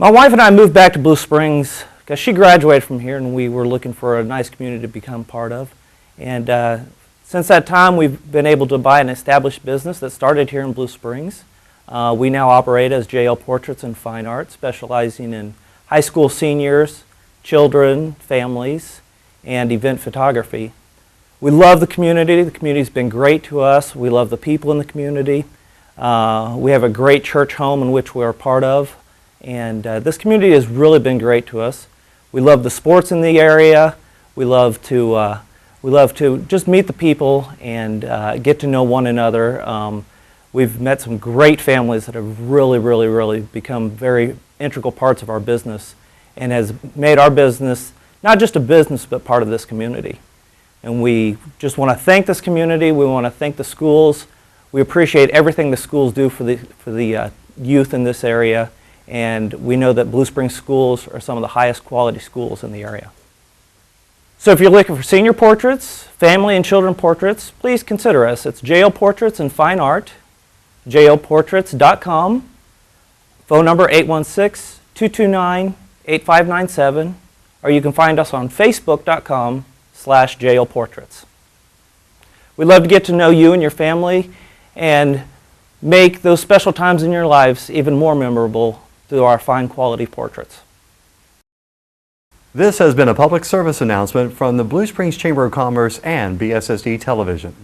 My wife and I moved back to Blue Springs because she graduated from here and we were looking for a nice community to become part of. And since that time, we've been able to buy an established business that started here in Blue Springs. We now operate as JL Portraits and Fine Art, specializing in high school seniors, children, families, and event photography. We love the community. The community's been great to us. We love the people in the community. We have a great church home in which we're a part of. And this community has really been great to us. We love the sports in the area. We love to just meet the people and get to know one another. We've met some great families that have really become very integral parts of our business and has made our business not just a business but part of this community. And we just want to thank this community. We want to thank the schools. We appreciate everything the schools do for the youth in this area. And we know that Blue Springs schools are some of the highest quality schools in the area. So if you're looking for senior portraits, family and children portraits, please consider us. It's JL Portraits and Fine Art, jlportraits.com, phone number 816-229-8597, or you can find us on facebook.com/jlportraits. We'd love to get to know you and your family and make those special times in your lives even more memorable through our fine quality portraits. This has been a public service announcement from the Blue Springs Chamber of Commerce and BSSD Television.